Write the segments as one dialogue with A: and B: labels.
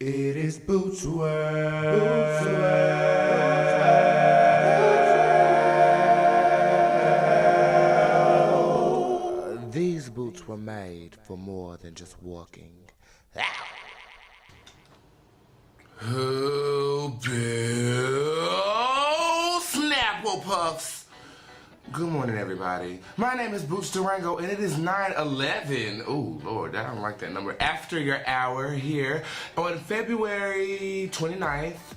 A: It is Bootz World. These boots were made for more than just walking. Oh, Bill Snapple Puffs. Good morning, everybody. My name is Bootz Durango, and it is 9/11. Oh, Lord, I don't like that number. After your hour here on February 29th,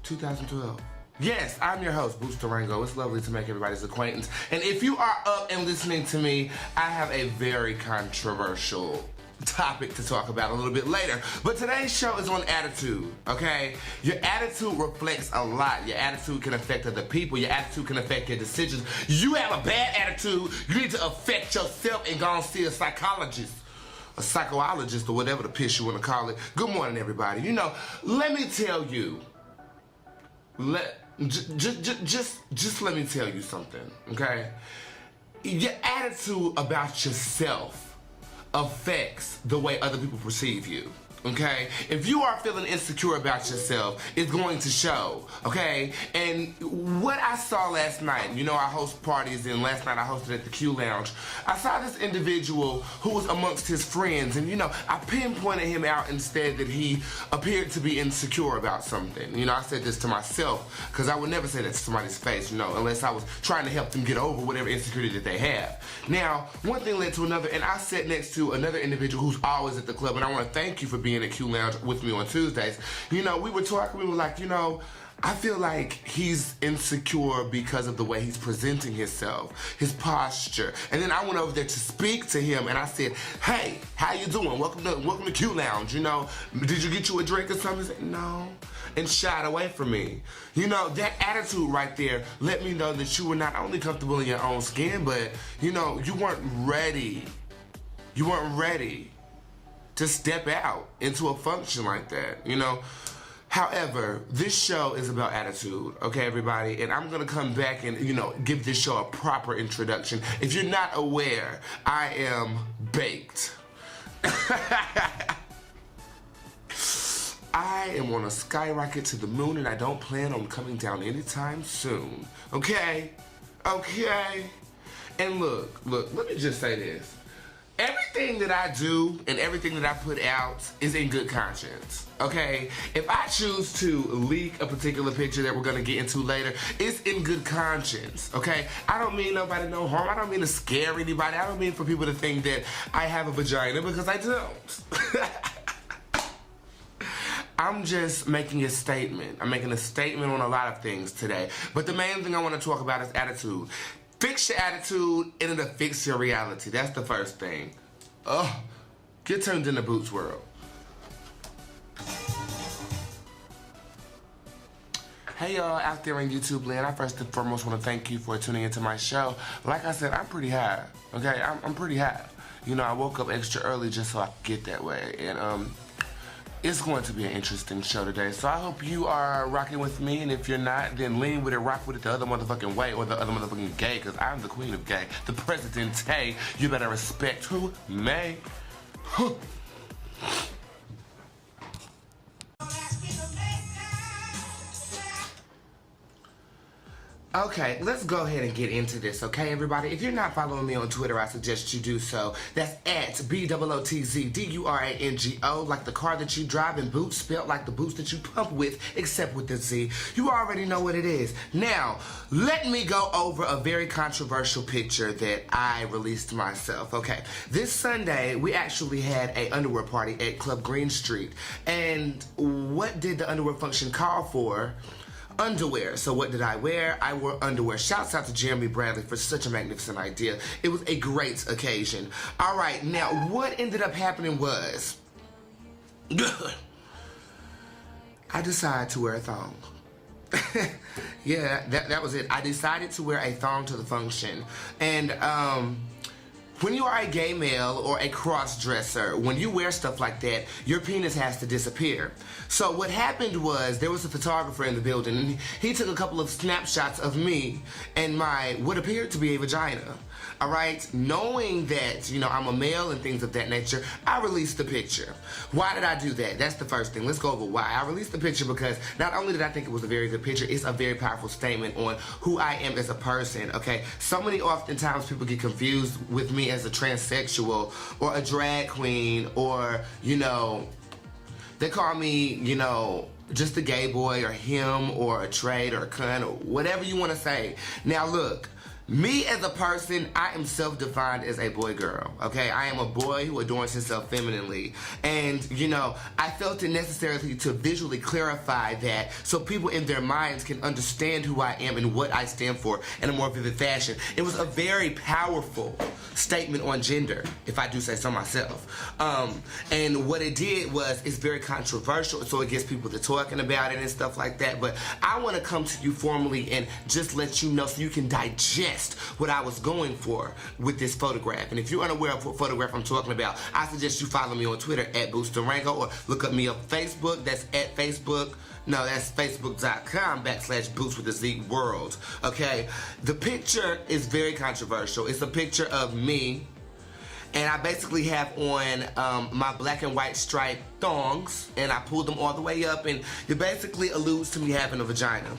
A: 2012. Yes, I'm your host, Bootz Durango. It's lovely to make everybody's acquaintance. And if you are up and listening to me, I have a very controversial topic to talk about a little bit later. But today's show is on attitude, okay? Your attitude reflects a lot. Your attitude can affect other people. Your attitude can affect your decisions. You have a bad attitude, you need to affect yourself and go and see a psychologist, a psychologist, or whatever the piss you want to call it. Good morning, everybody. You know, let me tell you, just let me tell you something, okay? Your attitude about yourself affects the way other people perceive you, okay? If you are feeling insecure about yourself, it's going to show, okay? And what I saw last night, you know, I host parties, and last night I hosted at the Q Lounge. I saw this individual who was amongst his friends, and, you know, I pinpointed him out and said that he appeared to be insecure about something. You know, I said this to myself, because I would never say that to somebody's face, you know, unless I was trying to help them get over whatever insecurity that they have. Now, one thing led to another, and I sat next to another individual who's always at the club, and I want to thank you for being at Q Lounge with me on Tuesdays. You know, we were talking, we were like, you know, I feel like he's insecure because of the way he's presenting himself, his posture. And then I went over there to speak to him, and I said, hey, how you doing? Welcome to Q Lounge, you know. Did you get you a drink or something? He said, no. And shied away from me. You know, that attitude right there let me know that you were not only comfortable in your own skin, but, you know, you weren't ready. You weren't ready to step out into a function like that, you know. However, this show is about attitude, okay, everybody? And I'm gonna come back and, you know, give this show a proper introduction. If you're not aware, I am baked. I am on a skyrocket to the moon, and I don't plan on coming down anytime soon, okay? Okay? And look, let me just say this. Everything that I do and everything that I put out is in good conscience, okay? If I choose to leak a particular picture that we're gonna get into later, it's in good conscience, okay? I don't mean nobody no harm. I don't mean to scare anybody. I don't mean for people to think that I have a vagina, because I don't. I'm just making a statement. I'm making a statement on a lot of things today. But the main thing I want to talk about is attitude. Fix your attitude, and it'll fix your reality. That's the first thing. Get turned into Bootz World. Hey y'all out there in YouTube land, I first and foremost want to thank you for tuning into my show. Like I said, I'm pretty high, okay? I'm pretty high. You know, I woke up extra early just so I could get that way. And it's going to be an interesting show today, so I hope you are rocking with me, and if you're not, then lean with it, rock with it the other motherfucking way, or the other motherfucking gay, because I'm the queen of gay, the presidente. You better respect who? Me. Okay, let's go ahead and get into this, okay, everybody? If you're not following me on Twitter, I suggest you do so. That's at BOOTZDURANGO, like the car that you drive, and boots spelled like the boots that you pump with, except with the Z. You already know what it is. Now, let me go over a very controversial picture that I released myself, okay? This Sunday, we actually had an underwear party at Club Green Street, and what did the underwear function call for? Underwear. So what did I wear? I wore underwear. Shouts out to Jeremy Bradley for such a magnificent idea. It was a great occasion. All right, now what ended up happening was I decided to wear a thong. Yeah, that was it. I decided to wear a thong to the function. And when you are a gay male or a cross-dresser, when you wear stuff like that, your penis has to disappear. So what happened was, there was a photographer in the building, and he took a couple of snapshots of me and my what appeared to be a vagina. All right, knowing that, you know, I'm a male and things of that nature, I released the picture. Why did I do that? That's the first thing. Let's go over why. I released the picture because not only did I think it was a very good picture, it's a very powerful statement on who I am as a person, okay? So many oftentimes people get confused with me as a transsexual or a drag queen or, you know, they call me, you know, just a gay boy or him or a trade or a cunt or whatever you want to say. Now look, me as a person, I am self-defined as a boy-girl, okay? I am a boy who adorns himself femininely. And, you know, I felt it necessary to visually clarify that so people in their minds can understand who I am and what I stand for in a more vivid fashion. It was a very powerful statement on gender, if I do say so myself. And what it did was, it's very controversial, so it gets people to talking about it and stuff like that. But I want to come to you formally and just let you know so you can digest what I was going for with this photograph. And if you're unaware of what photograph I'm talking about, I suggest you follow me on Twitter at Bootz Durango or look up me on Facebook. That's at Facebook. No, that's facebook.com/Bootz with the Z World. Okay? The picture is very controversial. It's a picture of me, and I basically have on my black and white striped thongs, and I pulled them all the way up, and it basically alludes to me having a vagina.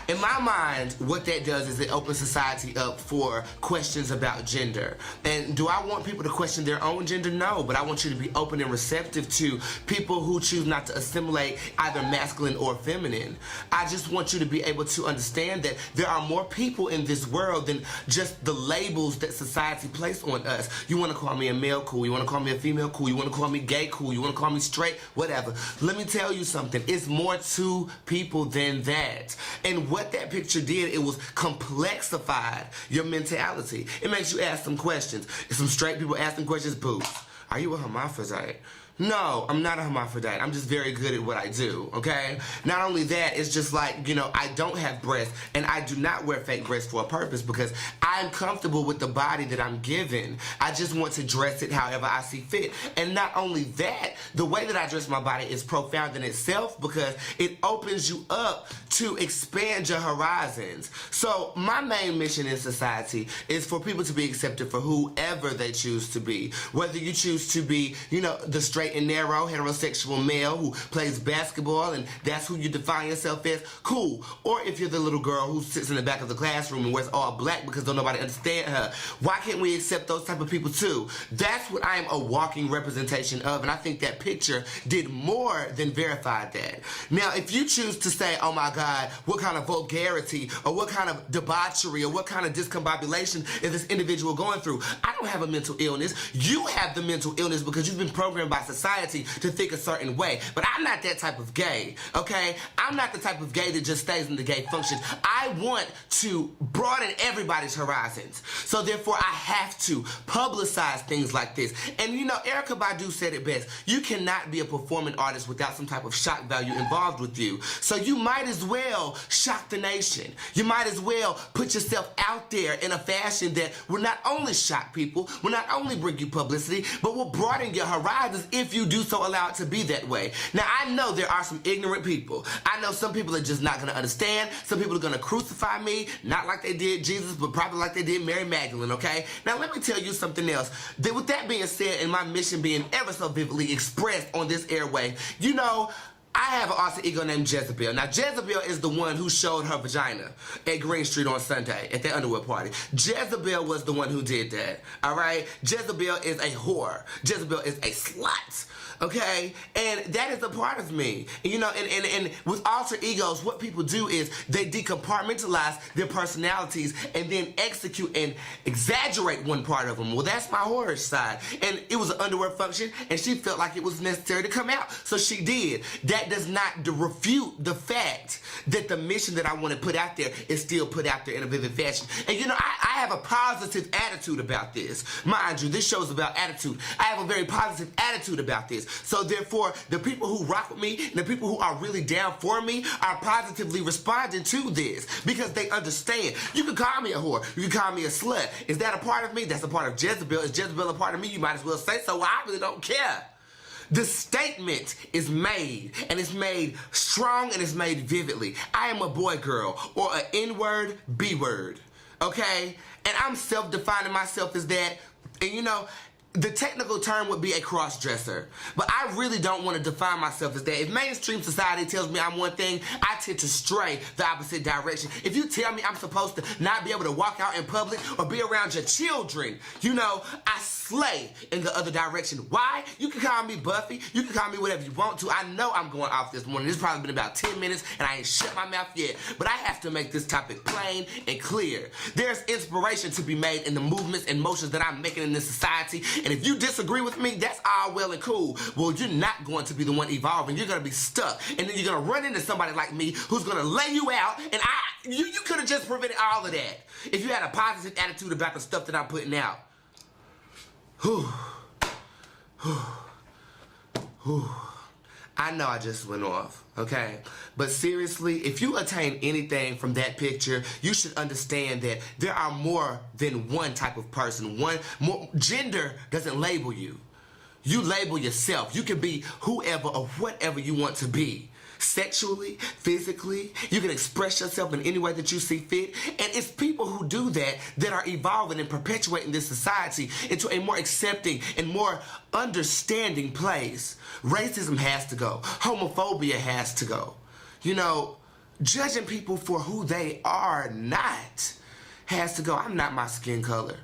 A: In my mind, what that does is it opens society up for questions about gender. And do I want people to question their own gender? No, but I want you to be open and receptive to people who choose not to assimilate either masculine or feminine. I just want you to be able to understand that there are more people in this world than just the labels that society places on us. You want to call me a male, cool. You want to call me a female, cool. You want to call me gay, cool. You want to call me straight, whatever. Let me tell you something. It's more to people than that. And what that picture did, it was complexified your mentality. It makes you ask some questions. If some straight people asking questions, Bootz, are you a hermaphrodite? No, I'm not a hermaphrodite. I'm just very good at what I do, okay? Not only that, it's just like, you know, I don't have breasts, and I do not wear fake breasts for a purpose because I'm comfortable with the body that I'm given. I just want to dress it however I see fit. And not only that, the way that I dress my body is profound in itself because it opens you up to expand your horizons. So my main mission in society is for people to be accepted for whoever they choose to be. Whether you choose to be, you know, the straight and narrow heterosexual male who plays basketball and that's who you define yourself as, cool. Or if you're the little girl who sits in the back of the classroom and wears all black because don't nobody understand her, why can't we accept those type of people too? That's what I am a walking representation of, and I think that picture did more than verify that. Now, if you choose to say, oh my God, what kind of vulgarity or what kind of debauchery or what kind of discombobulation is this individual going through? I don't have a mental illness. You have the mental illness because you've been programmed by society to think a certain way. But I'm not that type of gay, okay? I'm not the type of gay that just stays in the gay function. I want to broaden everybody's horizons. So therefore, I have to publicize things like this. And you know, Erykah Badu said it best. You cannot be a performing artist without some type of shock value involved with you. So you might as well shock the nation. You might as well put yourself out there in a fashion that will not only shock people, will not only bring you publicity, but will broaden your horizons if you do so allow it to be that way. Now, I know there are some ignorant people. I know some people are just not going to understand. Some people are going to crucify me, not like they did Jesus, but probably like they did Mary Magdalene, okay? Now, let me tell you something else. With that being said, and my mission being ever so vividly expressed on this airway, you know, I have an alter ego named Jezebel. Now, Jezebel is the one who showed her vagina at Green Street on Sunday at the underwear party. Jezebel was the one who did that, all right? Jezebel is a whore. Jezebel is a slut, okay? And that is a part of me. You know, and with alter egos, what people do is they decompartmentalize their personalities and then execute and exaggerate one part of them. Well, that's my whorish side. And it was an underwear function, and she felt like it was necessary to come out, so she did. That does not refute the fact that the mission that I want to put out there is still put out there in a vivid fashion. And you know, I have a positive attitude about this. Mind you, this show's about attitude. I have a very positive attitude about this. So therefore, the people who rock with me and the people who are really down for me are positively responding to this because they understand. You can call me a whore. You can call me a slut. Is that a part of me? That's a part of Jezebel. Is Jezebel a part of me? You might as well say so. Well, I really don't care. The statement is made, and it's made strong, and it's made vividly. I am a boy girl, or an N-word, B-word. okay? And I'm self-defining myself as that. And you know, the technical term would be a cross-dresser. But I really don't want to define myself as that. If mainstream society tells me I'm one thing, I tend to stray the opposite direction. If you tell me I'm supposed to not be able to walk out in public or be around your children, you know, I slay in the other direction. Why? You can call me Buffy. You can call me whatever you want to. I know I'm going off this morning. It's probably been about 10 minutes and I ain't shut my mouth yet. But I have to make this topic plain and clear. There's inspiration to be made in the movements and motions that I'm making in this society. And if you disagree with me, that's all well and cool. Well, you're not going to be the one evolving. You're going to be stuck. And then you're going to run into somebody like me who's going to lay you out. And you could have just prevented all of that if you had a positive attitude about the stuff that I'm putting out. Whew. Whew. Whew. I know I just went off, okay? But seriously, if you attain anything from that picture, you should understand that there are more than one type of person. Gender doesn't label you. You label yourself. You can be whoever or whatever you want to be. Sexually, physically, you can express yourself in any way that you see fit. And it's people who do that that are evolving and perpetuating this society into a more accepting and more understanding place. Racism has to go. Homophobia has to go. You know, judging people for who they are not has to go. I'm not my skin color.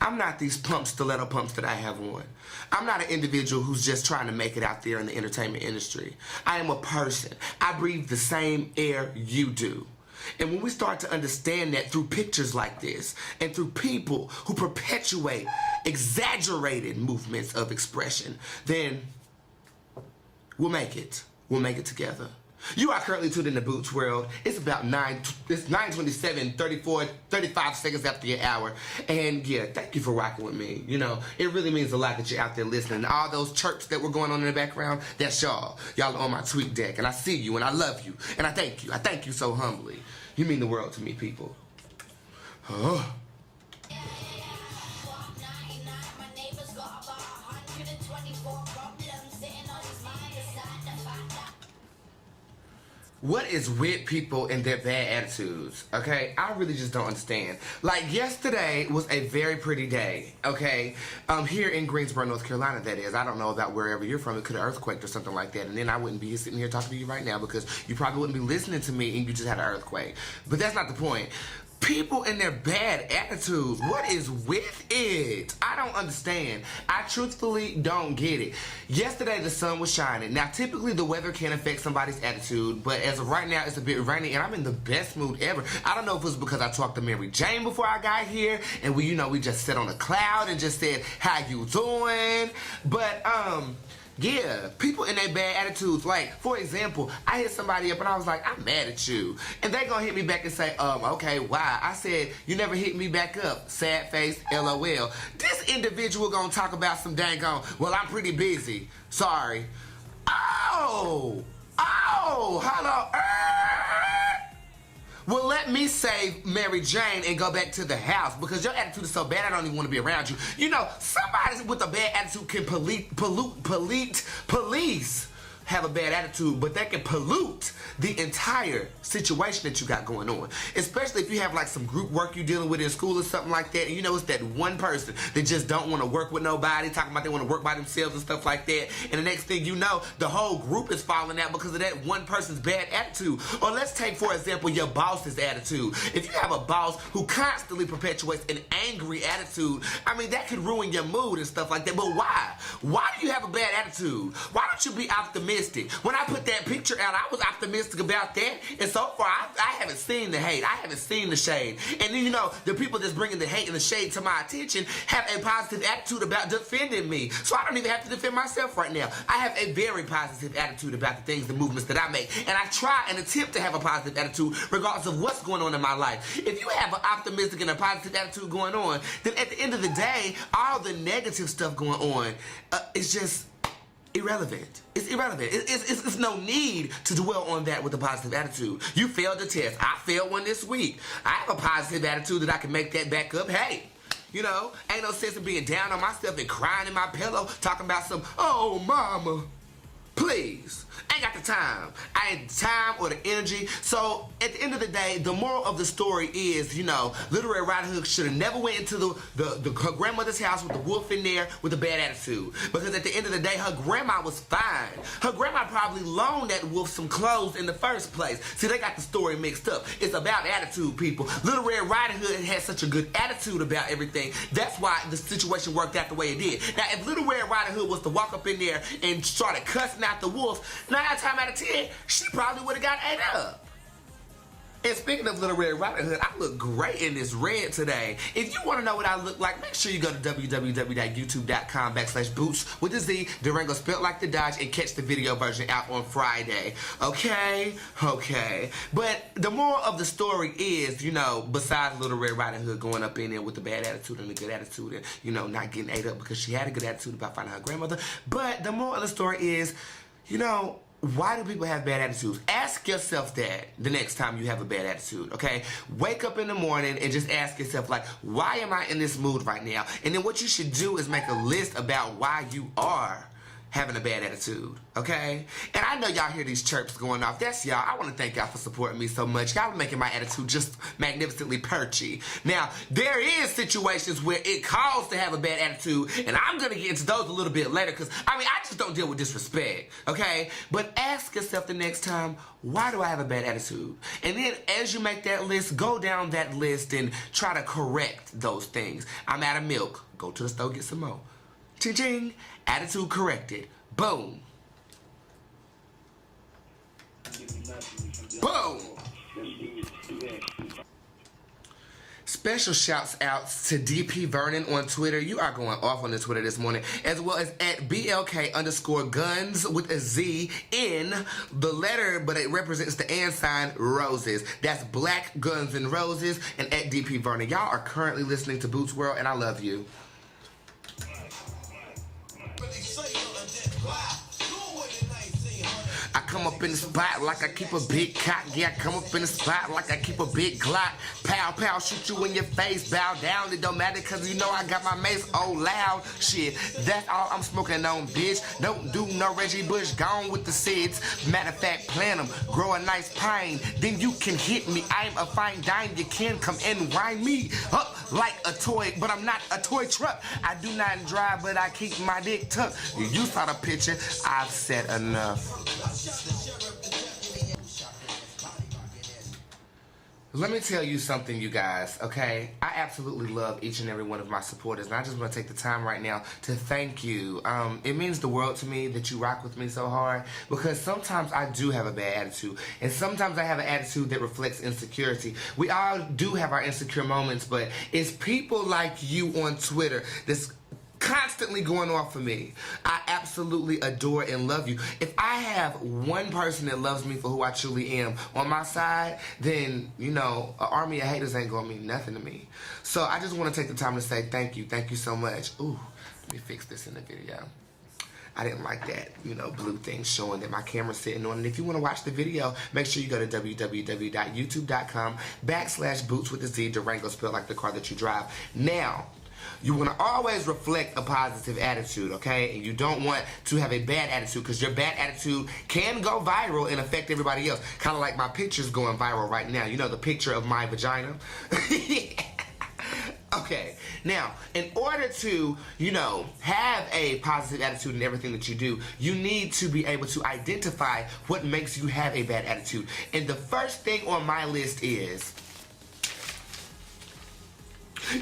A: I'm not these stiletto pumps that I have on. I'm not an individual who's just trying to make it out there in the entertainment industry. I am a person. I breathe the same air you do. And when we start to understand that through pictures like this and through people who perpetuate exaggerated movements of expression, then we'll make it. We'll make it together. You are currently tuned in to Bootz World. It's about 9:27, 35 seconds after your hour. And yeah, thank you for rocking with me. You know, it really means a lot that you're out there listening. All those chirps that were going on in the background, that's y'all. Y'all are on my tweet deck. And I see you and I love you. And I thank you. I thank you so humbly. You mean the world to me, people. Oh. What is with people and their bad attitudes, okay? I really just don't understand. Like, yesterday was a very pretty day, okay? Here in Greensboro, North Carolina, that is. I don't know about wherever you're from. It could have earthquaked or something like that, and then I wouldn't be sitting here talking to you right now because you probably wouldn't be listening to me and you just had an earthquake. But that's not the point. People and their bad attitudes, what is with it? I don't understand. I truthfully don't get it. Yesterday the sun was shining. Now typically the weather can affect somebody's attitude, but as of right now it's a bit rainy and I'm in the best mood ever. I don't know if it was because I talked to Mary Jane before I got here and we just sat on a cloud and just said, how you doing? But yeah, people in their bad attitudes. Like, for example, I hit somebody up and I was like, I'm mad at you. And they gonna hit me back and say, okay, why? I said, you never hit me back up. Sad face, LOL. This individual gonna talk about some dang on, well, I'm pretty busy. Sorry. Oh, hello. Well, let me save Mary Jane and go back to the house because your attitude is so bad I don't even want to be around you. You know, somebody with a bad attitude can police have a bad attitude, but they can pollute the entire situation that you got going on. Especially if you have like some group work you're dealing with in school or something like that, and you know it's that one person that just don't want to work with nobody, talking about they want to work by themselves and stuff like that, and the next thing you know, the whole group is falling out because of that one person's bad attitude. Or let's take, for example, your boss's attitude. If you have a boss who constantly perpetuates an angry attitude, I mean, that could ruin your mood and stuff like that. But why? Why do you have a bad attitude? Why don't you be optimistic? When I put that picture out, I was optimistic about that, and so far, I haven't seen the hate. I haven't seen the shade. And then, you know, the people that's bringing the hate and the shade to my attention have a positive attitude about defending me. So I don't even have to defend myself right now. I have a very positive attitude about the things, the movements that I make. And I try and attempt to have a positive attitude regardless of what's going on in my life. If you have an optimistic and a positive attitude going on, then at the end of the day, all the negative stuff going on is just irrelevant. It's irrelevant. It's no need to dwell on that with a positive attitude. You failed the test. I failed one this week. I have a positive attitude that I can make that back up. Hey, you know, ain't no sense in being down on myself and crying in my pillow, talking about some, oh, mama, please. Ain't got the time. I ain't the time or the energy. So at the end of the day, the moral of the story is, you know, Little Red Riding Hood should have never went into her grandmother's house with the wolf in there with a bad attitude. Because at the end of the day, her grandma was fine. Her grandma probably loaned that wolf some clothes in the first place. See, they got the story mixed up. It's about attitude, people. Little Red Riding Hood had such a good attitude about everything. That's why the situation worked out the way it did. Now, if Little Red Riding Hood was to walk up in there and started cussing out the wolf, 9 times out of 10, she probably would have got ate up. And speaking of Little Red Riding Hood, I look great in this red today. If you want to know what I look like, make sure you go to www.youtube.com/Bootz with a Z, Durango spelled like the Dodge, and catch the video version out on Friday. Okay? Okay. But the moral of the story is, you know, besides Little Red Riding Hood going up in there with a bad attitude and a good attitude and, you know, not getting ate up because she had a good attitude about finding her grandmother, but the moral of the story is, you know, why do people have bad attitudes? Ask yourself that the next time you have a bad attitude, okay? Wake up in the morning and just ask yourself, like, why am I in this mood right now? And then what you should do is make a list about why you are having a bad attitude, okay? And I know y'all hear these chirps going off. That's y'all. I want to thank y'all for supporting me so much. Y'all are making my attitude just magnificently perchy. Now, there is situations where it calls to have a bad attitude, and I'm going to get into those a little bit later because, I mean, I just don't deal with disrespect, okay? But ask yourself the next time, why do I have a bad attitude? And then as you make that list, go down that list and try to correct those things. I'm out of milk. Go to the store, get some more. Ching-ching. Attitude corrected. Boom. Boom. Special shouts out to DP Vernon on Twitter. You are going off on the Twitter this morning. As well as at BLK_guns with a Z in the letter, but it represents the and sign roses. That's Black Guns and Roses and at DP Vernon. Y'all are currently listening to Bootz World and I love you. I come up in the spot like I keep a big cock. Yeah, I come up in the spot like I keep a big Glock. Pow, pow, shoot you in your face. Bow down, it don't matter cause you know I got my mace oh loud. Shit, that's all I'm smoking on, bitch. Don't do no Reggie Bush, gone with the SIDS. Matter of fact, plant them, grow a nice pine. Then you can hit me, I'm a fine dime. You can come and wind me up like a toy, but I'm not a toy truck. I do not drive, but I keep my dick tucked. You saw the picture, I've said enough. Let me tell you something, you guys, okay? I absolutely love each and every one of my supporters, and I just want to take the time right now to thank you. It means the world to me that you rock with me so hard, because sometimes I do have a bad attitude, and sometimes I have an attitude that reflects insecurity. We all do have our insecure moments, but it's people like you on Twitter that's constantly going off for me. I absolutely adore and love you. If I have one person that loves me for who I truly am on my side, then, you know, an army of haters ain't gonna mean nothing to me. So I just want to take the time to say thank you so much. Ooh, let me fix this in the video. I didn't like that, you know, blue thing showing that my camera's sitting on. And if you want to watch the video, make sure you go to www.youtube.com/Bootz with a Z, Durango spelled like the car that you drive. Now, you want to always reflect a positive attitude, okay? And you don't want to have a bad attitude because your bad attitude can go viral and affect everybody else. Kind of like my picture's going viral right now. You know, the picture of my vagina? Okay, now, in order to, you know, have a positive attitude in everything that you do, you need to be able to identify what makes you have a bad attitude. And the first thing on my list is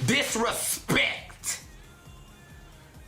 A: disrespect.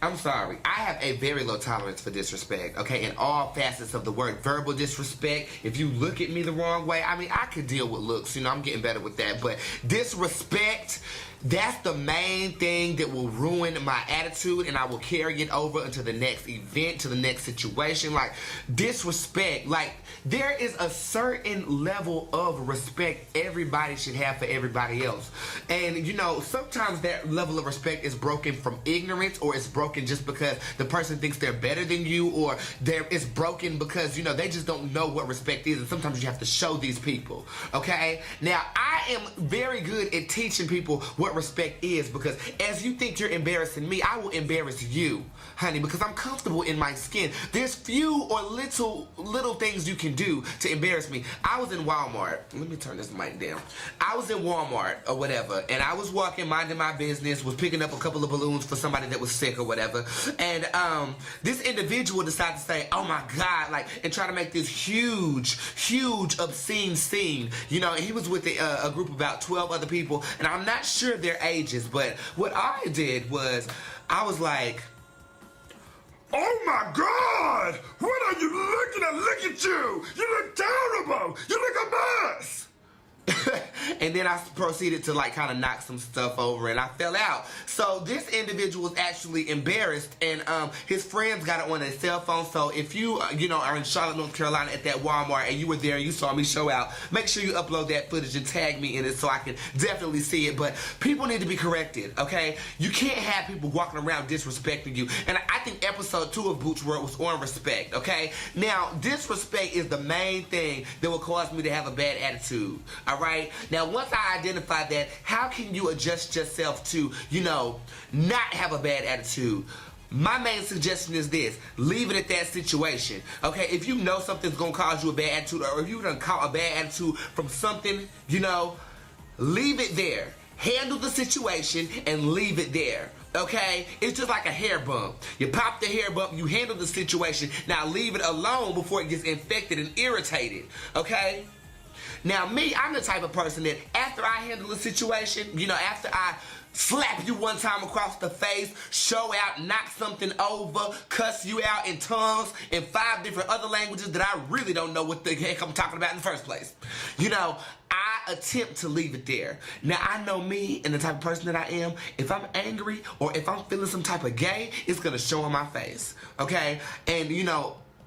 A: I'm sorry. I have a very low tolerance for disrespect, okay, in all facets of the word. Verbal disrespect, if you look at me the wrong way, I mean, I could deal with looks, you know, I'm getting better with that, but disrespect, that's the main thing that will ruin my attitude, and I will carry it over into the next event, to the next situation. Like, disrespect, like, there is a certain level of respect everybody should have for everybody else. And, you know, sometimes that level of respect is broken from ignorance, or it's broken just because the person thinks they're better than you, or it's broken because, you know, they just don't know what respect is, and sometimes you have to show these people, okay? Now, I am very good at teaching people what what respect is, because as you think you're embarrassing me, I will embarrass you, honey, because I'm comfortable in my skin. There's few or little things you can do to embarrass me. I was in Walmart. Let me turn this mic down. I was in Walmart or whatever, and I was walking, minding my business, was picking up a couple of balloons for somebody that was sick or whatever, and this individual decided to say, oh my God, like, and try to make this huge obscene scene, you know, and he was with a group of about 12 other people, and I'm not sure their ages, but what I did was, I was like, oh my God, what are you looking at? Look at you! You look terrible! You look a mess! And then I proceeded to like kind of knock some stuff over, and I fell out. So this individual was actually embarrassed, and his friends got it on their cell phone. So if you are in Charlotte, North Carolina at that Walmart and you were there and you saw me show out, make sure you upload that footage and tag me in it so I can definitely see it. But people need to be corrected, okay? You can't have people walking around disrespecting you. And I think episode 2 of Bootz World was on respect, okay? Now, disrespect is the main thing that will cause me to have a bad attitude, all right? Now, once I identify that, how can you adjust yourself to, not have a bad attitude? My main suggestion is this: leave it at that situation, okay? If you know something's gonna cause you a bad attitude, or if you done caught a bad attitude from something, leave it there. Handle the situation and leave it there. Okay? It's just like a hair bump. You pop the hair bump, you handle the situation. Now leave it alone before it gets infected and irritated. Okay? Now me, I'm the type of person that after I handle a situation, after I slap you one time across the face, show out, knock something over, cuss you out in tongues, in 5 different other languages that I really don't know what the heck I'm talking about in the first place. I attempt to leave it there. Now, I know me and the type of person that I am. If I'm angry or if I'm feeling some type of gay, it's going to show on my face, okay? And,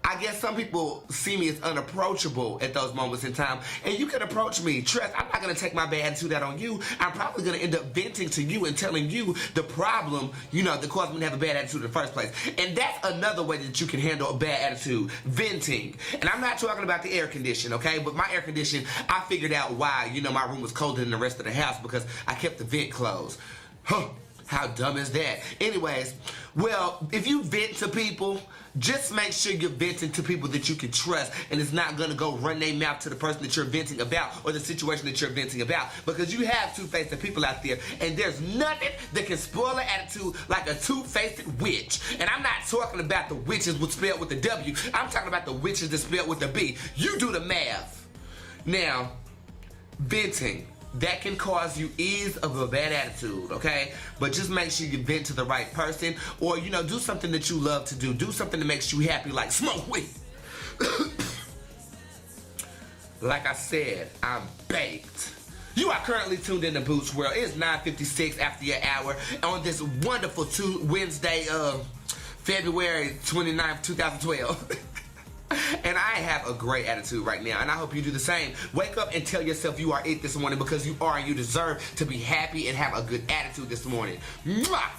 A: I guess some people see me as unapproachable at those moments in time, and you can approach me. Trust, I'm not going to take my bad attitude out on you. I'm probably going to end up venting to you and telling you the problem, that caused me to have a bad attitude in the first place. And that's another way that you can handle a bad attitude, venting. And I'm not talking about the air condition, okay? But my air condition, I figured out why, my room was colder than the rest of the house, because I kept the vent closed. Huh. How dumb is that? Anyways, well, if you vent to people, just make sure you're venting to people that you can trust, and it's not going to go run their mouth to the person that you're venting about or the situation that you're venting about, because you have two-faced people out there, and there's nothing that can spoil an attitude like a two-faced witch. And I'm not talking about the witches spelled with the W. I'm talking about the witches that spelled with the B. You do the math. Now, venting. That can cause you ease of a bad attitude, okay? But just make sure you vent to the right person, or, do something that you love to do. Do something that makes you happy, like smoke weed. Like I said, I'm baked. You are currently tuned in to Bootz World. It's 9:56 after your hour on this wonderful Wednesday of February 29th, 2012. And I have a great attitude right now, and I hope you do the same. Wake up and tell yourself you are it this morning, because you are, and you deserve to be happy and have a good attitude this morning. Mwah!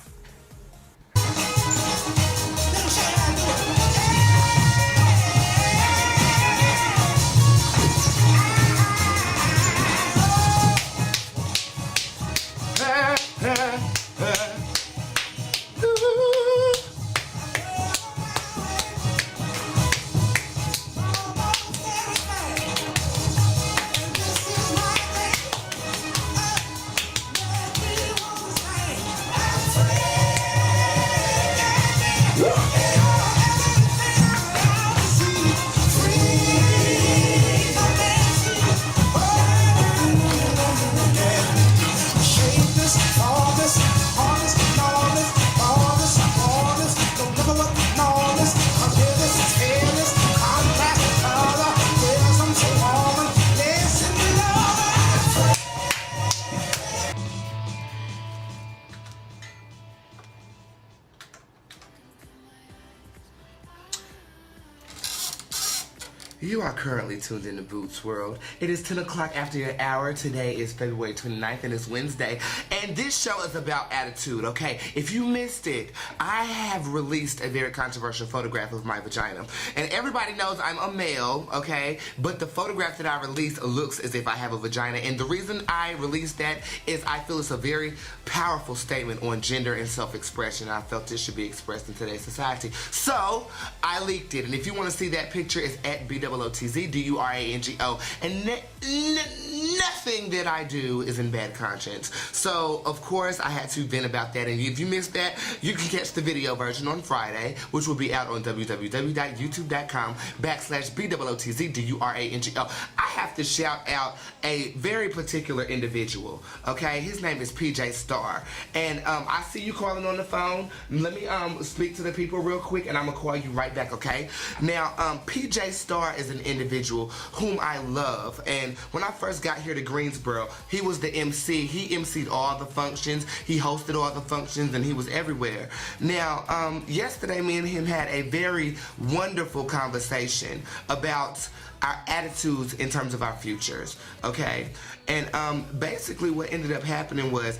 B: Free.
A: You are currently tuned in to Bootz World. It is 10 o'clock after your hour. Today is February 29th and it's Wednesday. And this show is about attitude, okay? If you missed it, I have released a very controversial photograph of my vagina. And everybody knows I'm a male, okay? But the photograph that I released looks as if I have a vagina. And the reason I released that is I feel it's a very powerful statement on gender and self-expression. I felt this should be expressed in today's society. So, I leaked it. And if you want to see that picture, it's at BOOTZ, DURANGO. And nothing that I do is in bad conscience. So, of course, I had to vent about that. And if you missed that, you can catch the video version on Friday, which will be out on www.youtube.com/BOOTZ, DURANGO. I have to shout out a very particular individual, okay? His name is PJ Star. And I see you calling on the phone. Let me speak to the people real quick, and I'm going to call you right back, okay? Now, PJ Star is an individual whom I love. And when I first got here to Greensboro, he was the MC. He MC'd all the functions. He hosted all the functions, and he was everywhere. Now, yesterday, me and him had a very wonderful conversation about our attitudes in terms of our futures, okay? And basically what ended up happening was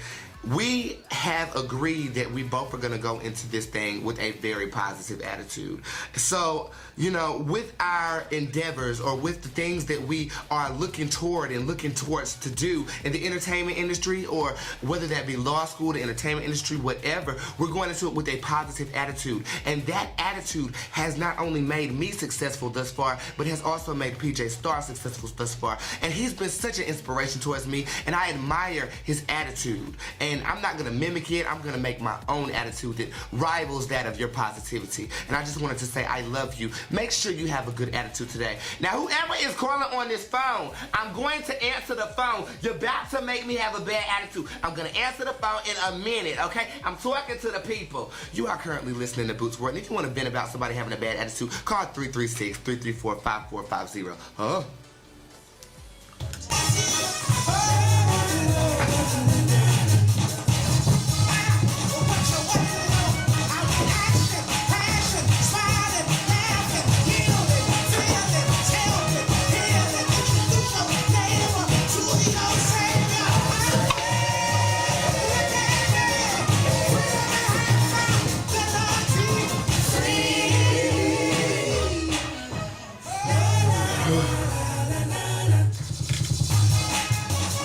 A: we have agreed that we both are going to go into this thing with a very positive attitude. So, you know, with our endeavors or with the things that we are looking toward and looking towards to do in the entertainment industry, or whether that be law school, the entertainment industry, whatever, we're going into it with a positive attitude. And that attitude has not only made me successful thus far, but has also made PJ Star successful thus far. And he's been such an inspiration towards me, and I admire his attitude. And I'm not going to mimic it. I'm going to make my own attitude that rivals that of your positivity. And I just wanted to say I love you. Make sure you have a good attitude today. Now, whoever is calling on this phone, I'm going to answer the phone. You're about to make me have a bad attitude. I'm going to answer the phone in a minute, okay? I'm talking to the people. You are currently listening to Bootz World. And if you want to vent about somebody having a bad attitude, call 336-334-5450. Huh?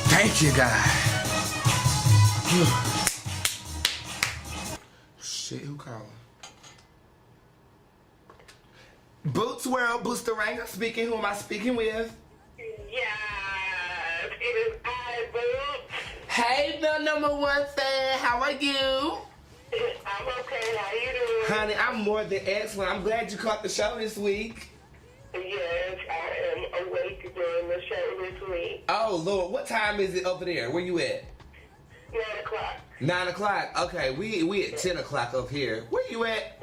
A: Thank you, guys. Shit, who calling? Bootz World, Bootz Durango speaking. Who am I speaking with?
B: Yes, it is I, Bootz.
A: Hey, the #1 fan. How are you?
B: I'm okay. How you doing?
A: Honey, I'm more than excellent. I'm glad you caught the show this week.
B: Yes, I am awake during the show this week.
A: Oh, Lord. What time is it over there? Where you at?
B: 9 o'clock.
A: 9 o'clock. Okay, we at 10 o'clock up here. Where you at?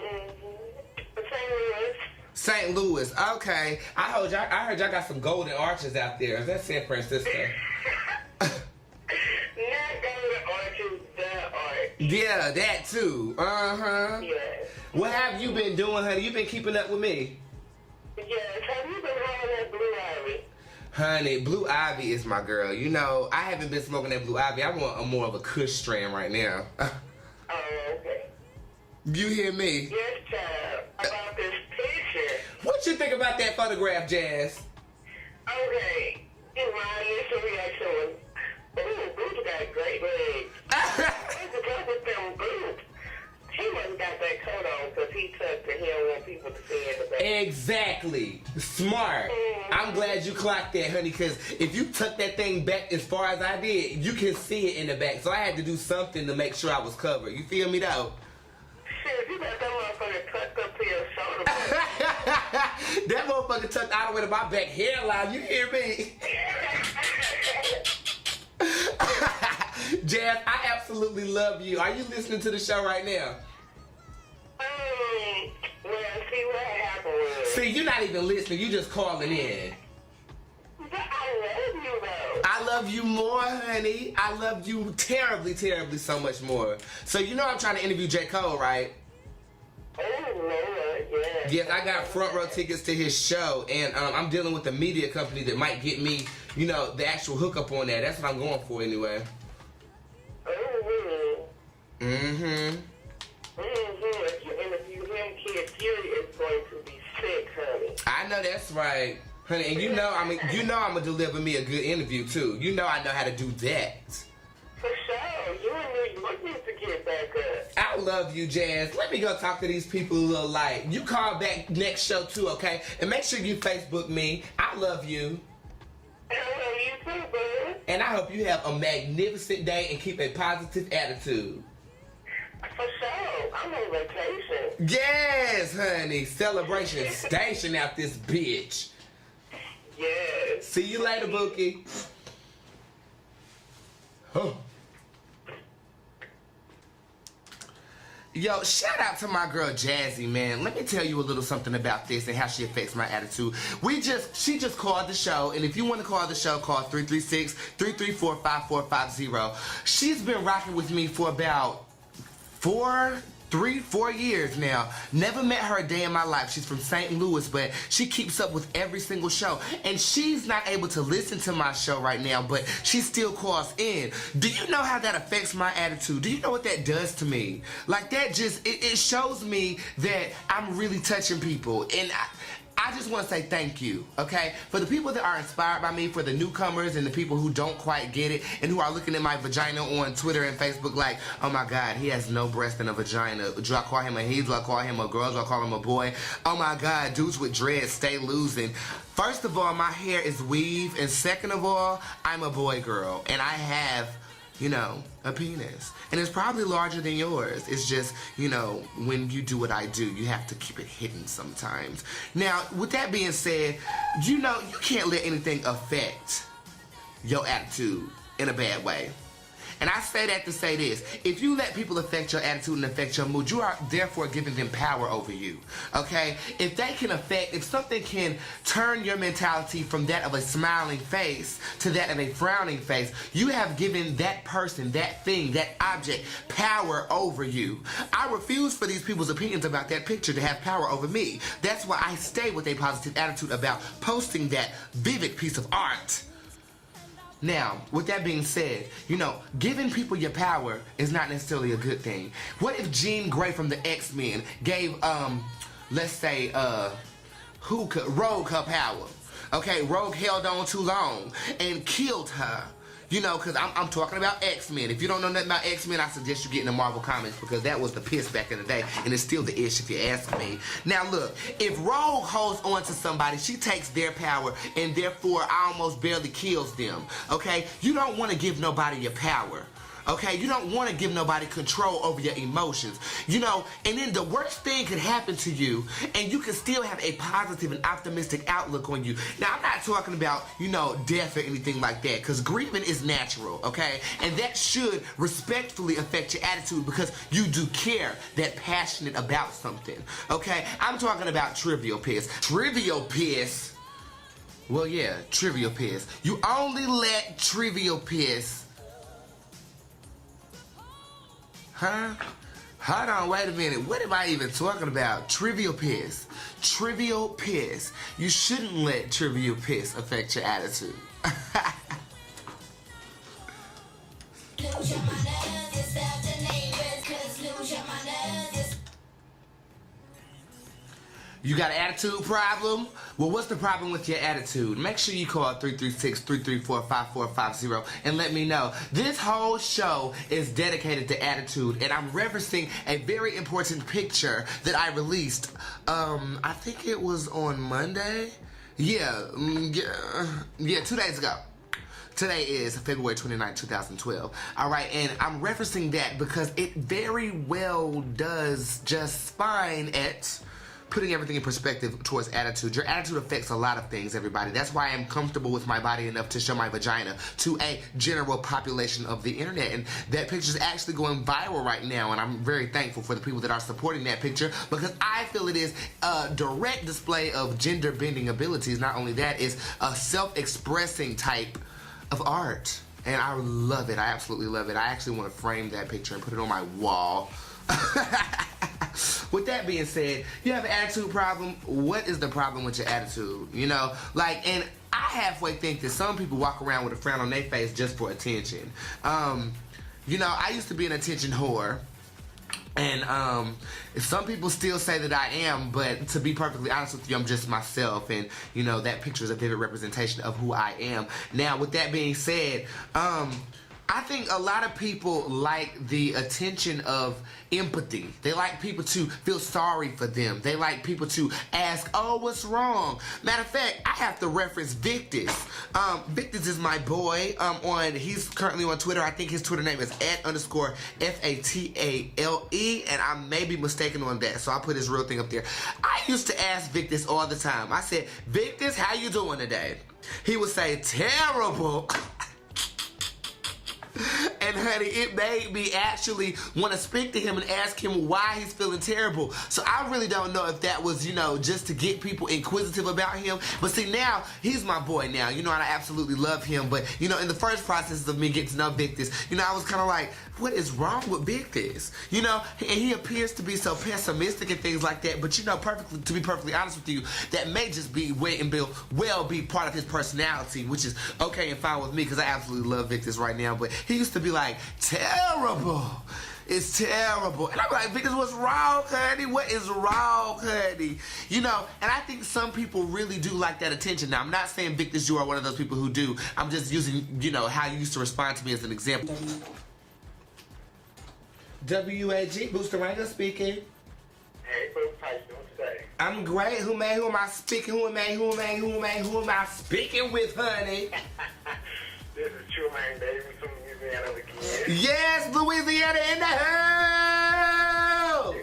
B: St. Louis.
A: St. Louis. Okay. I heard y'all got some golden arches out there. Is that San Francisco?
B: Not golden arches, the arch.
A: Yeah, that too. Uh-huh.
B: Yes.
A: What have you been doing, honey? You been keeping up with me?
B: Yes. Have you been having that Blue Ivy?
A: Honey, Blue Ivy is my girl. You know, I haven't been smoking that Blue Ivy. I want a more of a Kush strand right now.
B: Oh, okay.
A: You hear me?
B: Yes, child. About this picture.
A: What you think about that photograph, Jazz?
B: Okay. My initial reaction was, ooh, Bootz got great legs. What's the up with them boots? He must have got that coat on because he tucked and he don't want people to see in the back.
A: Exactly. Smart. I'm glad you clocked that, honey, because if you tuck that thing back as far as I did, you can see it in the back. So I had to do something to make sure I was covered. You feel me, though?
B: Shit, you got that motherfucker tucked up to your shoulder.
A: That motherfucker tucked all the way to my back hairline. You hear me? Jazz, I absolutely love you. Are you listening to the show right now?
B: Well, see what happened was.
A: See, you're not even listening. You just calling in.
B: But I love you, though.
A: I love you more, honey. I love you terribly, terribly so much more. So you know I'm trying to interview J. Cole, right?
B: Oh, Lord, yes.
A: Yes, I got front row tickets to his show, and I'm dealing with a media company that might get me, you know, the actual hookup on that. That's what I'm going for anyway.
B: Mm-hmm.
A: Mm-hmm.
B: Mm-hmm. If you interview him, Kid Fury is going to be sick, honey.
A: I know that's right, honey, and you know I'm gonna deliver me a good interview too. You know I know how to do that.
B: For sure. You and New York need to get back up.
A: I love you, Jazz. Let me go talk to these people a little light. You call back next show too, okay? And make sure you Facebook me. I love you.
B: I love you too, bud.
A: And I hope you have a magnificent day and keep a positive attitude.
B: For sure. I'm on vacation.
A: Yes, honey. Celebration station out this bitch.
B: Yes.
A: See you later, Bookie. Huh. Yo, shout out to my girl Jazzy, man. Let me tell you a little something about this and how she affects my attitude. She just called the show, and if you want to call the show, call 336-334-5450. She's been rocking with me for about 4 years now. Never met her a day in my life. She's from St. Louis, but she keeps up with every single show. And she's not able to listen to my show right now, but she still calls in. Do you know how that affects my attitude? Do you know what that does to me? Like, that just, it shows me that I'm really touching people. And I just want to say thank you, okay? For the people that are inspired by me, for the newcomers and the people who don't quite get it and who are looking at my vagina on Twitter and Facebook like, oh my God, he has no breast and a vagina. Do I call him a he? Do I call him a girl? Do I call him a boy? Oh my God, dudes with dreads stay losing. First of all, my hair is weave, and second of all, I'm a boy girl, and I have, you know, a penis. And it's probably larger than yours. It's just, you know, when you do what I do, you have to keep it hidden sometimes. Now, with that being said, you know, you can't let anything affect your attitude in a bad way. And I say that to say this. If you let people affect your attitude and affect your mood, you are therefore giving them power over you, okay? If something can turn your mentality from that of a smiling face to that of a frowning face, you have given that person, that thing, that object, power over you. I refuse for these people's opinions about that picture to have power over me. That's why I stay with a positive attitude about posting that vivid piece of art. Now, with that being said, you know, giving people your power is not necessarily a good thing. What if Jean Grey from the X-Men gave, let's say, Rogue her power? Okay, Rogue held on too long and killed her. You know, because I'm talking about X-Men. If you don't know nothing about X-Men, I suggest you get in the Marvel Comics because that was the piss back in the day, and it's still the ish if you ask me. Now look, if Rogue holds on to somebody, she takes their power and therefore almost barely kills them, okay? You don't want to give nobody your power. Okay, you don't want to give nobody control over your emotions. You know, and then the worst thing could happen to you, and you can still have a positive and optimistic outlook on you. Now, I'm not talking about, you know, death or anything like that, because grieving is natural, okay? And that should respectfully affect your attitude because you do care, that passionate about something, okay? I'm talking about trivial piss. Trivial piss, well, yeah, trivial piss. You only let trivial piss. Huh? Hold on, wait a minute. What am I even talking about? Trivial piss. Trivial piss. You shouldn't let trivial piss affect your attitude. You got an attitude problem? Well, what's the problem with your attitude? Make sure you call 336-334-5450 and let me know. This whole show is dedicated to attitude, and I'm referencing a very important picture that I released. I think it was on Monday? Yeah, 2 days ago. Today is February 29, 2012. Alright, and I'm referencing that because it very well does just fine at putting everything in perspective towards attitude. Your attitude affects a lot of things, everybody. That's why I'm comfortable with my body enough to show my vagina to a general population of the internet. And that picture is actually going viral right now, and I'm very thankful for the people that are supporting that picture because I feel it is a direct display of gender-bending abilities. Not only that, it's a self-expressing type of art. And I love it. I absolutely love it. I actually want to frame that picture and put it on my wall. with that being said, you have an attitude problem. What is the problem with your attitude? You know, like, and I halfway think that some people walk around with a frown on their face just for attention. You know, I used to be an attention whore. And some people still say that I am, but to be perfectly honest with you, I'm just myself, and you know that picture is a vivid representation of who I am. Now, with that being said, I think a lot of people like the attention of empathy. They like people to feel sorry for them. They like people to ask, oh, what's wrong? Matter of fact, I have to reference Victus. Victus is my boy. He's currently on Twitter. I think his Twitter name is @_FATALE, and I may be mistaken on that, so I'll put his real thing up there. I used to ask Victus all the time. I said, Victus, how you doing today? He would say, terrible. And honey, it made me actually want to speak to him and ask him why he's feeling terrible. So I really don't know if that was, you know, just to get people inquisitive about him. But see, now, he's my boy now, you know, and I absolutely love him. But, you know, in the first process of me getting to know Victus, you know, I was kind of like, what is wrong with Victus? You know, and he appears to be so pessimistic and things like that. But, you know, to be perfectly honest with you, that may just be well be part of his personality, which is okay and fine with me because I absolutely love Victus right now. But he used to be like, terrible. It's terrible. And I'm like, Victus, what's wrong, honey? What is wrong, honey? You know, and I think some people really do like that attention. Now, I'm not saying, Victus, you are one of those people who do. I'm just using, you know, how you used to respond to me as an example. WAG, Bootz Durango speaking.
B: Hey, Bootz, how you doing today?
A: I'm great. Who am I speaking? Who am I speaking with, honey?
B: This is True Man Davis from Louisiana again.
A: Yes, Louisiana in the house!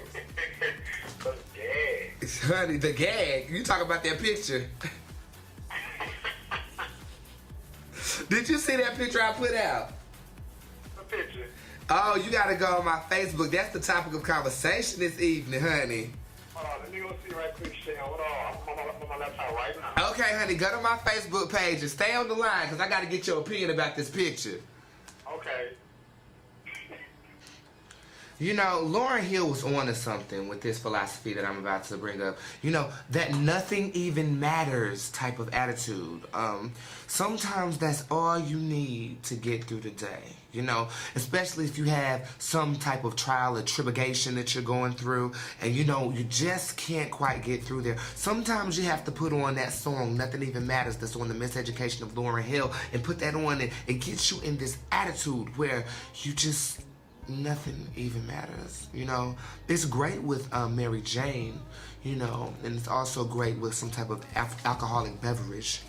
B: The gag.
A: Honey, the gag. You talk about that picture. Did you see that picture I put out?
B: The picture.
A: Oh, you gotta go on my Facebook. That's the topic of conversation this evening, honey.
B: Hold on, let me go see right quick, Shane. Hold on, I'm on my laptop right now.
A: Okay, honey, go to my Facebook page and stay on the line because I gotta get your opinion about this picture.
B: Okay.
A: You know, Lauryn Hill was on to something with this philosophy that I'm about to bring up. You know, that nothing even matters type of attitude. Sometimes that's all you need to get through the day. You know, especially if you have some type of trial or tribulation that you're going through and, you know, you just can't quite get through there. Sometimes you have to put on that song, Nothing Even Matters, that's on the Miseducation of Lauryn Hill, and put that on and it gets you in this attitude where you just... nothing even matters, you know. It's great with Mary Jane, you know, and it's also great with some type of alcoholic beverage.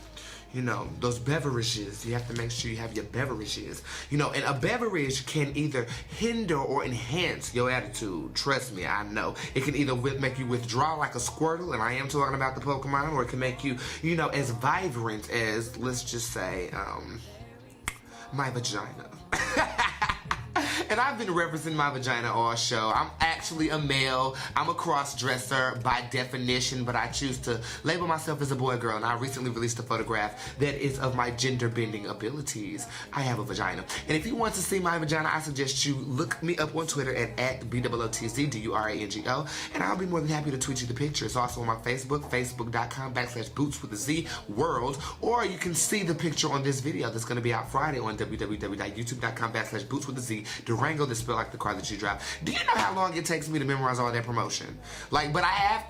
A: You know, those beverages, you have to make sure you have your beverages. You know, and a beverage can either hinder or enhance your attitude. Trust me, I know. It can either make you withdraw like a Squirtle, and I am talking about the Pokemon, or it can make you, you know, as vibrant as, let's just say, my vagina. And I've been representing my vagina all show. I'm actually a male. I'm a cross-dresser by definition, but I choose to label myself as a boy girl, and I recently released a photograph that is of my gender-bending abilities. I have a vagina. And if you want to see my vagina, I suggest you look me up on Twitter at BOOTZDURANGO, and I'll be more than happy to tweet you the picture. It's also on my Facebook, facebook.com/Bootz world, or you can see the picture on this video that's going to be out Friday on www.youtube.com/Bootz Durango, that's spelled like the car that you drive. Do you know how long it takes me to memorize all that promotion? Like, but I have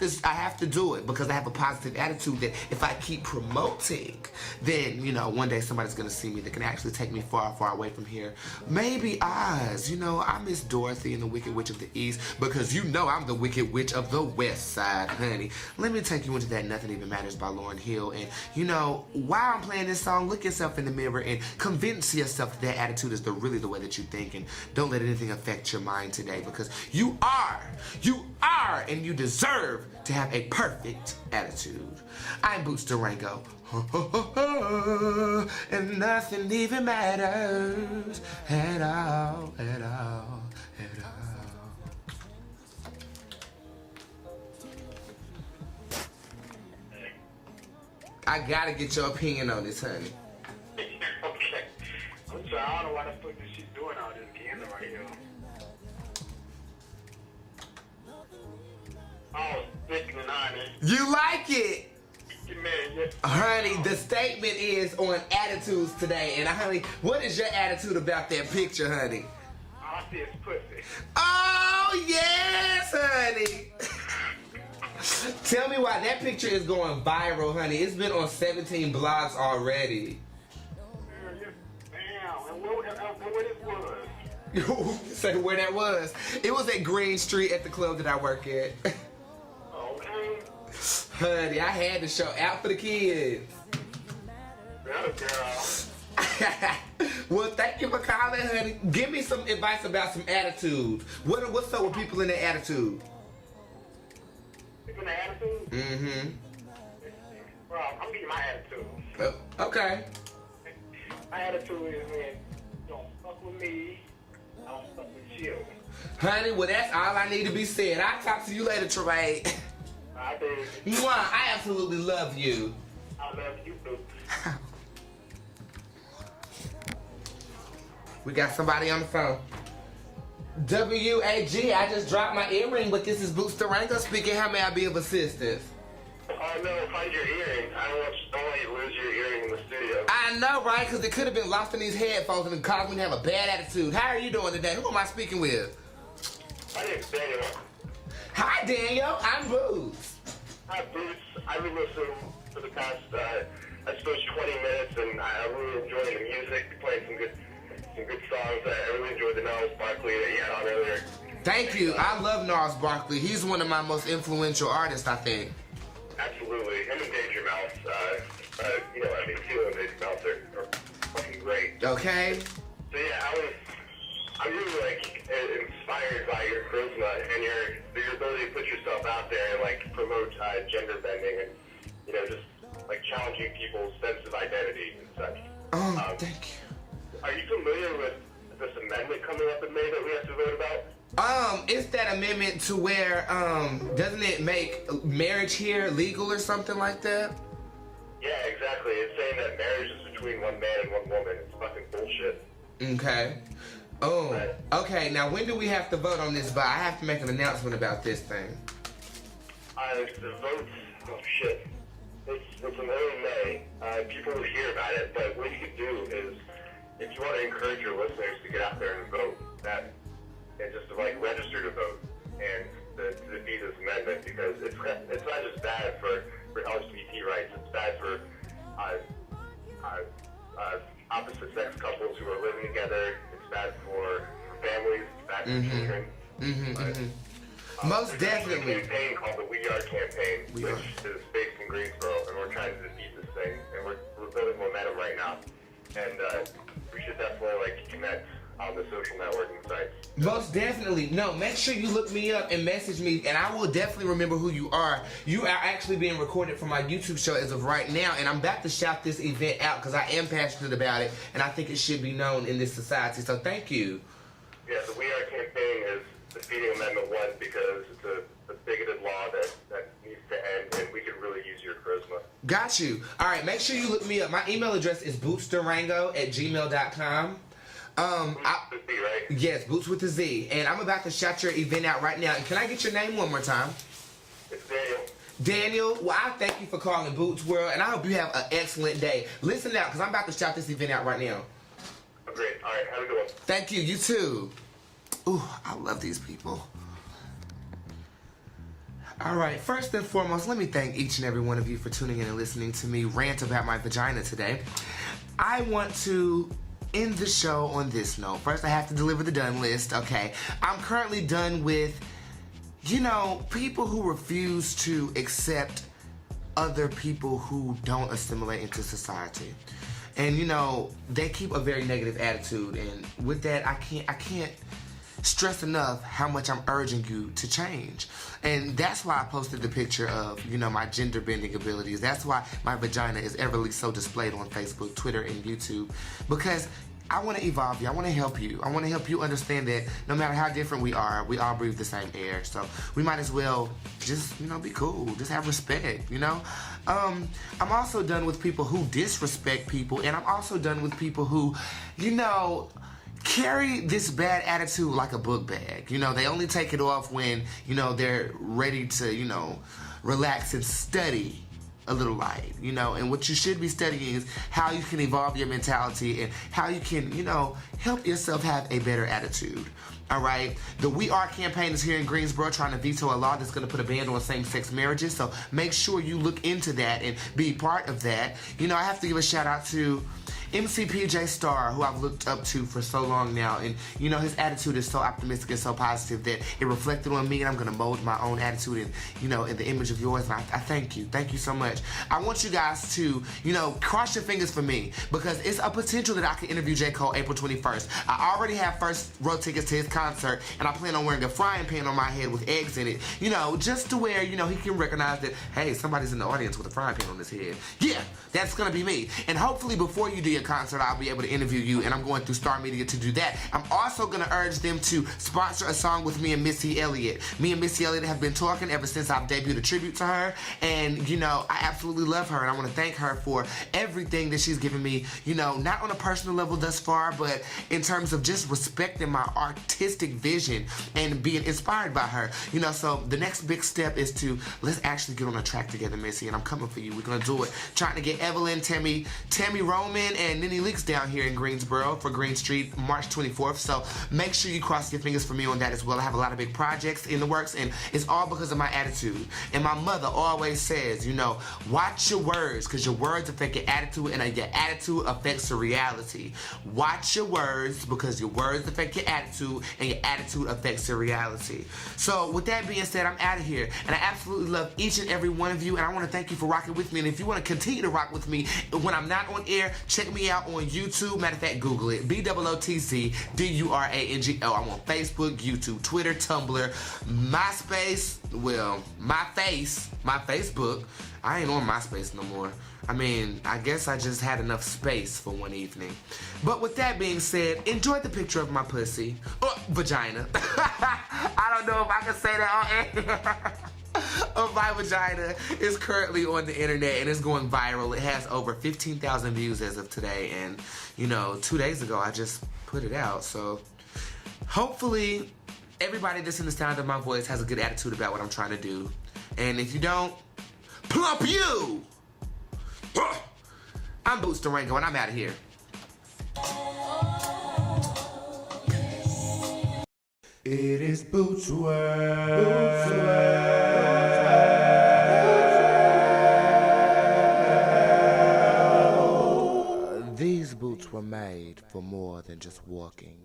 A: to do it because I have a positive attitude that if I keep promoting, then, you know, one day somebody's gonna see me that can actually take me far, far away from here. Maybe Oz, you know, I miss Dorothy and the Wicked Witch of the East because you know I'm the Wicked Witch of the West Side, honey. Let me take you into that Nothing Even Matters by Lauryn Hill, and, you know, while I'm playing this song, look yourself in the mirror and convince yourself that attitude is really the way that you think, and don't let anything affect your mind today because you are, and you deserve to have a perfect attitude. I'm Bootz Durango, and nothing even matters at all, at all, at all. I gotta get your opinion on this, honey.
B: Okay. I'm sorry, I don't know why the fuck this shit doing all this again right here. Oh, thick and honey.
A: You like it?
B: Man, yes.
A: Honey, the statement is on attitudes today. And honey, what is your attitude about that picture, honey?
B: All I see is pussy.
A: Oh, yes, honey. Tell me why that picture is going viral, honey. It's been on 17 blogs already.
B: Damn, and what it was?
A: Say where that was. It was at Green Street at the club that I work at.
B: Okay.
A: Honey, I had to show out for the kids.
B: Better girl.
A: Well, thank you for calling, honey. Give me some advice about some attitudes. What's up with people in their attitude?
B: People in their attitude?
A: Mm-hmm.
B: Bro, I'm giving you my attitude.
A: Oh, okay.
B: My attitude is, man, don't fuck with me, I don't fuck with you.
A: Honey, well, that's all I need to be said. I'll talk to you later, Trey.
B: I do.
A: Mwah, I absolutely love you.
B: I love you, too.
A: We got somebody on the phone. WAG, I just dropped my earring, but this is Bootz Durango speaking. How may I be of assistance?
B: Oh, no, find your earring. I don't want you to lose your earring in the studio.
A: I know, right? Because it could have been lost in these headphones and it caused me to have a bad attitude. How are you doing today? Who am I speaking with?
B: My name's Daniel.
A: Hi, Daniel. I'm Bootz.
B: Hi, Bootz. I've been listening for the past, I suppose, 20 minutes, and I'm really enjoying the music. You're playing some good songs. I really enjoyed the Niles Barkley that you had on earlier.
A: Thank you. I love Niles Barkley. He's one of my most influential artists, I think.
B: Absolutely. Him and Danger Mouse, you know what I mean, Tilo and Danger Mouse are fucking great.
A: Okay.
B: So yeah, I'm really like inspired by your charisma and your ability to put yourself out there and like promote gender bending and, you know, just like challenging people's sense of identity and such.
A: Oh, thank you.
B: Are you familiar with this amendment coming up in May that we have to vote about?
A: It's that amendment to where, doesn't it make marriage here legal or something like that?
B: Yeah, exactly. It's saying that marriage is between one man and one woman. It's fucking bullshit.
A: Okay. Oh, okay. Now, when do we have to vote on this by? I have to make an announcement about this thing.
B: The votes, oh shit. It's in early May. People will hear about it, but what you could do is, if you want to encourage your listeners to get out there and vote, and just to like register to vote and to defeat this amendment, because it's not just bad for LGBT rights, it's bad for opposite sex couples who are living together, it's bad for families, it's bad for children.
A: Most definitely.
B: There's a campaign called the We Are campaign, which is based in Greensboro, and we're trying to defeat this thing, and we're building momentum right now. And we should definitely like connect on the social networking sites.
A: Most definitely. No, make sure you look me up and message me, and I will definitely remember who you are. You are actually being recorded for my YouTube show as of right now, and I'm about to shout this event out because I am passionate about it, and I think it should be known in this society. So thank you.
B: Yeah, the We Are campaign is defeating Amendment 1 because it's a bigoted law that needs to end, and we could really use your charisma.
A: Got you. All right, make sure you look me up. My email address is bootzdurango@gmail.com.
B: Boots with a Z, right?
A: Yes, Bootz with a Z. And I'm about to shout your event out right now. And can I get your name one more time?
B: It's Daniel.
A: Daniel, well, I thank you for calling Bootz World, and I hope you have an excellent day. Listen out, because I'm about to shout this event out right now.
B: Oh, great. All right, have a good one.
A: Thank you. You too. Ooh, I love these people. All right, first and foremost, let me thank each and every one of you for tuning in and listening to me rant about my vagina today. I want to end the show on this note. First, I have to deliver the done list. Okay, I'm currently done with, you know, people who refuse to accept other people who don't assimilate into society. And, you know, they keep a very negative attitude. And with that, I can't stress enough how much I'm urging you to change. And that's why I posted the picture of, you know, my gender bending abilities. That's why my vagina is everly so displayed on Facebook, Twitter, and YouTube. Because I want to evolve you. I want to help you. I want to help you understand that no matter how different we are, we all breathe the same air. So we might as well just, you know, be cool. Just have respect, you know? I'm also done with people who disrespect people. And I'm also done with people who, you know, carry this bad attitude like a book bag. You know, they only take it off when, you know, they're ready to, you know, relax and study a little light, you know. And what you should be studying is how you can evolve your mentality and how you can, you know, help yourself have a better attitude. All right, the We Are campaign is here in Greensboro trying to veto a law that's going to put a ban on same-sex marriages. So make sure you look into that and be part of that. You know, I have to give a shout out to MCPJ Star, who I've looked up to for so long now, and you know, his attitude is so optimistic and so positive that it reflected on me, and I'm gonna mold my own attitude in, you know, in the image of yours. And I thank you so much. I want you guys to, you know, cross your fingers for me, because it's a potential that I can interview J. Cole April 21st. I already have first row tickets to his concert, and I plan on wearing a frying pan on my head with eggs in it, you know, just to where, you know, he can recognize that, hey, somebody's in the audience with a frying pan on his head. Yeah, that's gonna be me. And hopefully before you do your concert, I'll be able to interview you, and I'm going through Star Media to do that. I'm also going to urge them to sponsor a song with me and Missy Elliott. Me and Missy Elliott have been talking ever since I've debuted a tribute to her, and you know, I absolutely love her, and I want to thank her for everything that she's given me, you know, not on a personal level thus far, but in terms of just respecting my artistic vision and being inspired by her, you know. So the next big step is to, let's actually get on a track together, Missy, and I'm coming for you. We're going to do it. Trying to get Evelyn, Tammy Roman, and Nene Leaks down here in Greensboro for Green Street, March 24th. So make sure you cross your fingers for me on that as well. I have a lot of big projects in the works, and it's all because of my attitude. And my mother always says, you know, watch your words, because your words affect your attitude, and your attitude affects your reality. Watch your words, because your words affect your attitude, and your attitude affects your reality. So with that being said, I'm out of here, and I absolutely love each and every one of you, and I want to thank you for rocking with me. And if you want to continue to rock with me when I'm not on air, check me out on YouTube. Matter of fact, Google it. BOOTZ DURANGO. I'm on Facebook, YouTube, Twitter, Tumblr, MySpace. Well, my Facebook. I ain't on MySpace no more. I mean, I guess I just had enough space for one evening. But with that being said, enjoy the picture of my pussy. Vagina. I don't know if I can say that on air. Of my vagina is currently on the internet, and it's going viral. It has over 15,000 views as of today, and you know, 2 days ago I just put it out. So hopefully everybody that's in the sound of my voice has a good attitude about what I'm trying to do. And if you don't, plump you! I'm Bootz Durango, and I'm out of here.
C: It is Bootz World. These boots were made for more than just walking.